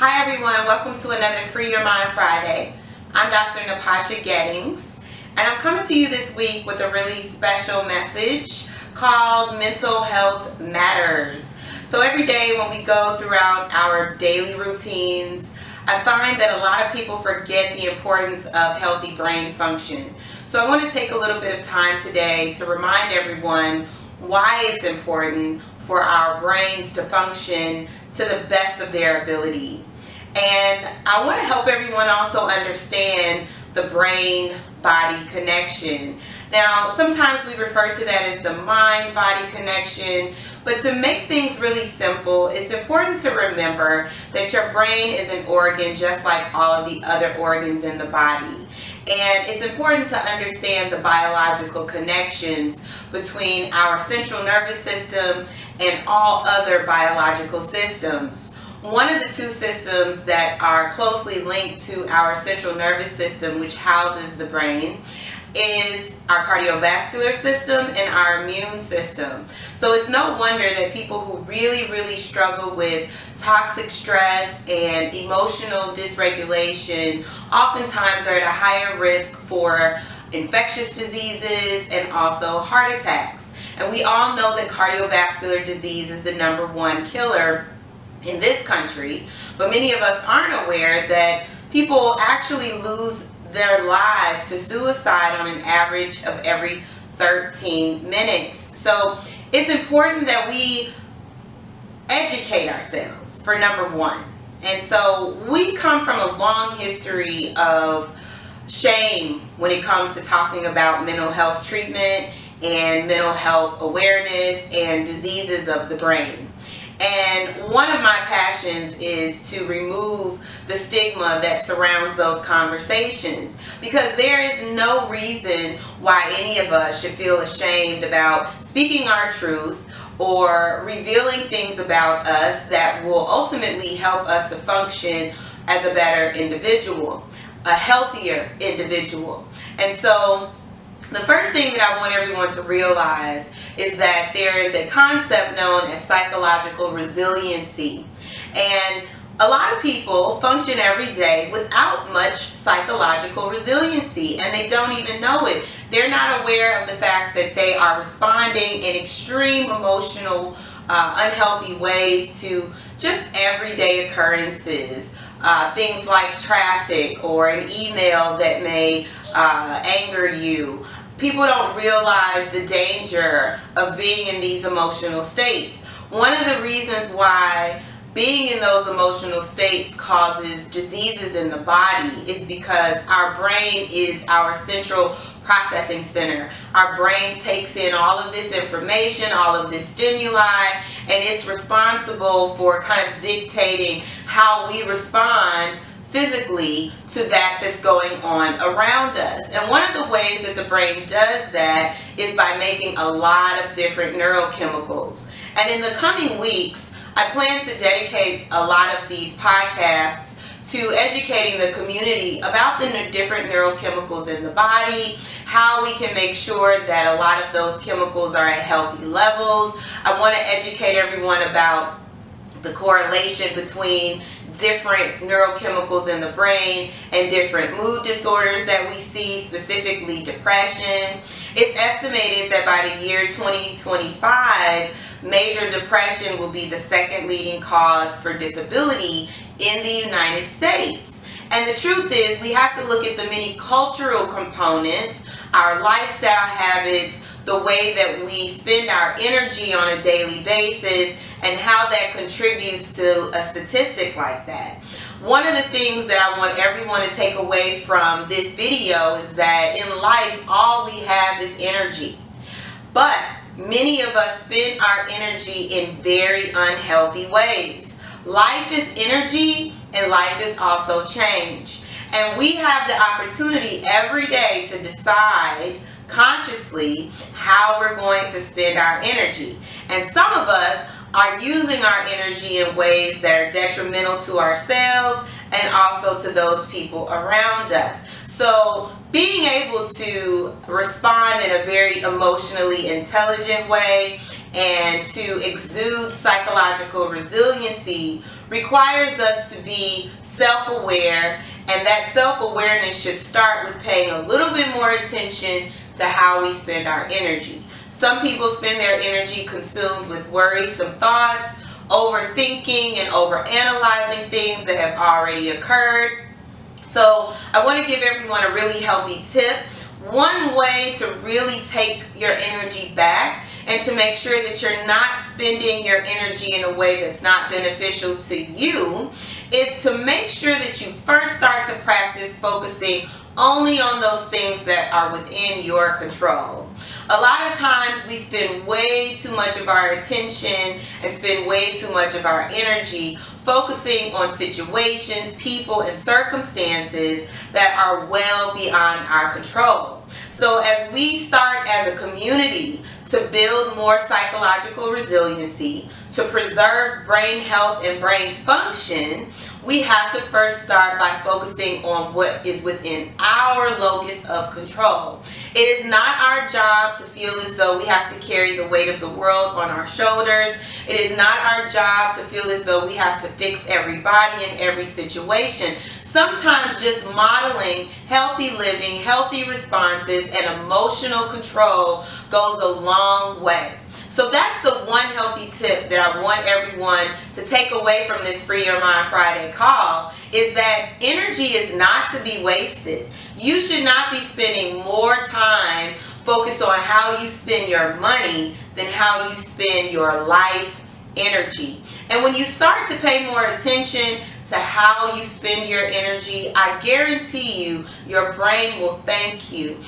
Hi everyone, welcome to another Free Your Mind Friday. I'm Dr. Napasha Gettings, and I'm coming to you this week with a really special message called Mental Health Matters. So every day when we go throughout our daily routines, I find that a lot of people forget the importance of healthy brain function. So I want to take a little bit of time today to remind everyone why it's important for our brains to function to the best of their ability. And I want to help everyone also understand the brain-body connection. Now, sometimes we refer to that as the mind-body connection, but to make things really simple, it's important to remember that your brain is an organ just like all of the other organs in the body. And it's important to understand the biological connections between our central nervous system and all other biological systems. One of the two systems that are closely linked to our central nervous system, which houses the brain, is our cardiovascular system and our immune system. So it's no wonder that people who really struggle with toxic stress and emotional dysregulation oftentimes are at a higher risk for infectious diseases and also heart attacks. And we all know that cardiovascular disease is the #1 killer in this country, but many of us aren't aware that people actually lose their lives to suicide on an average of every 13 minutes. So it's important that we educate ourselves for #1. And so we come from a long history of shame when it comes to talking about mental health treatment and mental health awareness and diseases of the brain. And one of my passions is to remove the stigma that surrounds those conversations, because there is no reason why any of us should feel ashamed about speaking our truth or revealing things about us that will ultimately help us to function as a better individual, a healthier individual. And so the first thing that I want everyone to realize is that there is a concept known as psychological resiliency. And a lot of people function every day without much psychological resiliency, and they don't even know it. They're not aware of the fact that they are responding in extreme emotional, unhealthy ways to just everyday occurrences. Things like traffic or an email that may anger you. People don't realize the danger of being in these emotional states. One of the reasons why being in those emotional states causes diseases in the body is because our brain is our central processing center. Our brain takes in all of this information, all of this stimuli, and it's responsible for kind of dictating how we respond physically to that that's going on around us. And one of the ways that the brain does that is by making a lot of different neurochemicals. And in the coming weeks, I plan to dedicate a lot of these podcasts to educating the community about the different neurochemicals in the body, how we can make sure that a lot of those chemicals are at healthy levels. I want to educate everyone about the correlation between different neurochemicals in the brain and different mood disorders that we see, specifically depression. It's estimated that by the year 2025, major depression will be the second leading cause for disability in the United States. And the truth is, we have to look at the many cultural components, our lifestyle habits, the way that we spend our energy on a daily basis, and how that contributes to a statistic like that. One of the things that I want everyone to take away from this video is that in life, all we have is energy. But many of us spend our energy in very unhealthy ways. Life is energy, and life is also change. And we have the opportunity every day to decide consciously how we're going to spend our energy. And some of us are using our energy in ways that are detrimental to ourselves and also to those people around us. So being able to respond in a very emotionally intelligent way and to exude psychological resiliency requires us to be self-aware, and that self-awareness should start with paying a little bit more attention to how we spend our energy. Some people spend their energy consumed with worrisome thoughts, overthinking and overanalyzing things that have already occurred. So I want to give everyone a really healthy tip. One way to really take your energy back and to make sure that you're not spending your energy in a way that's not beneficial to you is to make sure that you first start to practice focusing only on those things that are within your control. A lot of times we spend way too much of our attention and spend way too much of our energy focusing on situations, people, and circumstances that are well beyond our control. So as we start as a community to build more psychological resiliency, to preserve brain health and brain function, we have to first start by focusing on what is within our locus of control. It is not our job to feel as though we have to carry the weight of the world on our shoulders. It is not our job to feel as though we have to fix everybody in every situation. Sometimes just modeling healthy living, healthy responses, and emotional control goes a long way. So that's the one healthy tip that I want everyone to take away from this Free Your Mind Friday call, is that energy is not to be wasted. You should not be spending more time focused on how you spend your money than how you spend your life energy. And when you start to pay more attention to how you spend your energy, I guarantee you, your brain will thank you.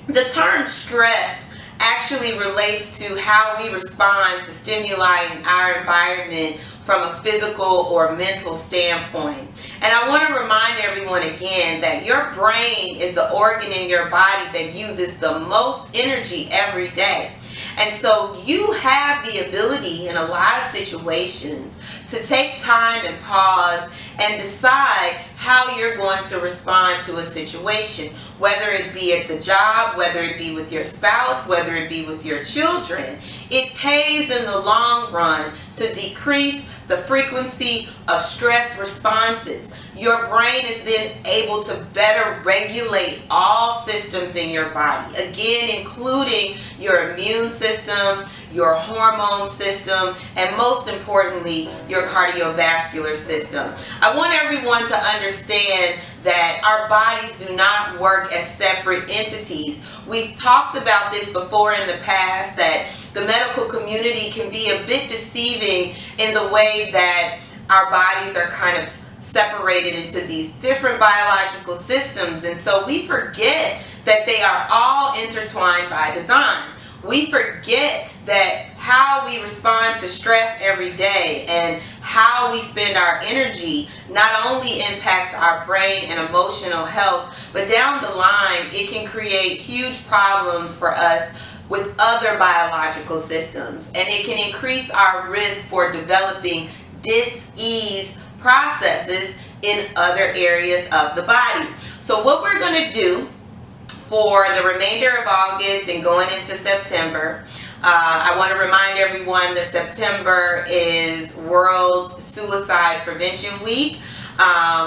The term stress actually relates to how we respond to stimuli in our environment from a physical or mental standpoint. And I want to remind everyone again that your brain is the organ in your body that uses the most energy every day. And so you have the ability in a lot of situations to take time and pause and decide how you're going to respond to a situation, whether it be at the job, whether it be with your spouse, whether it be with your children. It pays in the long run to decrease the frequency of stress responses. Your brain is then able to better regulate all systems in your body, again, including your immune system, your hormone system, and most importantly, your cardiovascular system. I want everyone to understand that our bodies do not work as separate entities. We've talked about this before in the past, that the medical community can be a bit deceiving in the way that our bodies are kind of separated into these different biological systems, and so we forget that they are all intertwined by design. We forget that how we respond to stress every day and how we spend our energy not only impacts our brain and emotional health, but down the line it can create huge problems for us with other biological systems, and it can increase our risk for developing dis-ease processes in other areas of the body. So what we're going to do for the remainder of August and going into September, I want to remind everyone that September is World Suicide Prevention Week.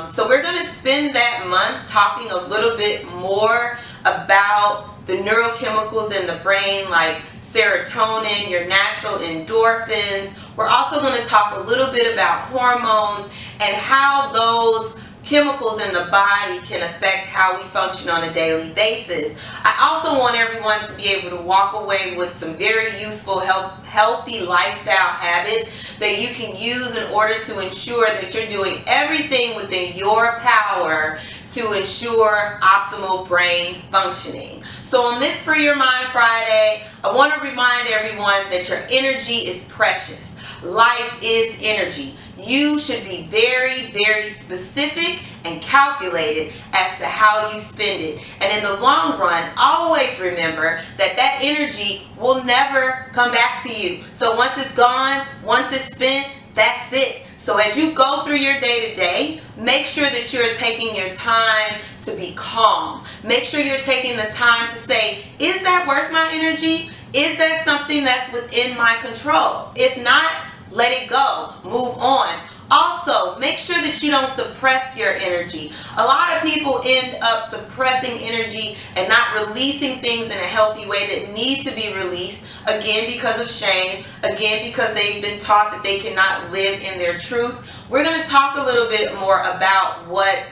So we're going to spend that month talking a little bit more about the neurochemicals in the brain, like serotonin, your natural endorphins. We're also going to talk a little bit about hormones and how those chemicals in the body can affect how we function on a daily basis. I also want everyone to be able to walk away with some very useful, healthy lifestyle habits that you can use in order to ensure that you're doing everything within your power to ensure optimal brain functioning. So on this Free Your Mind Friday, I want to remind everyone that your energy is precious. Life is energy. You should be very, very specific and calculated as to how you spend it. And in the long run, always remember that that energy will never come back to you. So once it's gone, once it's spent, that's it. So as you go through your day-to-day, make sure that you're taking your time to be calm. Make sure you're taking the time to say, is that worth my energy? Is that something that's within my control? If not, let it go. Move on. Also, make sure that you don't suppress your energy. A lot of people end up suppressing energy and not releasing things in a healthy way that need to be released. Again, because of shame. Again, because they've been taught that they cannot live in their truth. We're going to talk a little bit more about what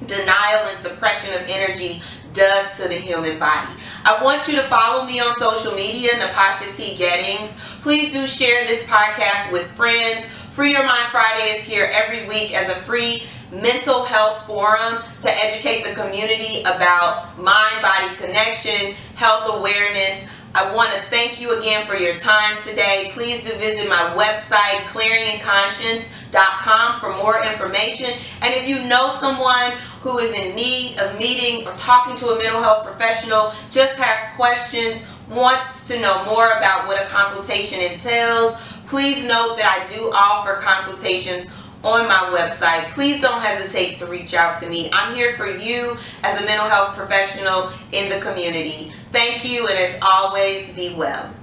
denial and suppression of energy does to the human body. I want you to follow me on social media, Natasha T. Gettings. Please do share this podcast with friends. Free Your Mind Friday is here every week as a free mental health forum to educate the community about mind-body connection, health awareness. I want to thank you again for your time today. Please do visit my website, clearingconscience.com, for more information. And if you know someone who is in need of meeting or talking to a mental health professional, just has questions, wants to know more about what a consultation entails, please note that I do offer consultations on my website. Please don't hesitate to reach out to me. I'm here for you as a mental health professional in the community. Thank you, and as always, be well.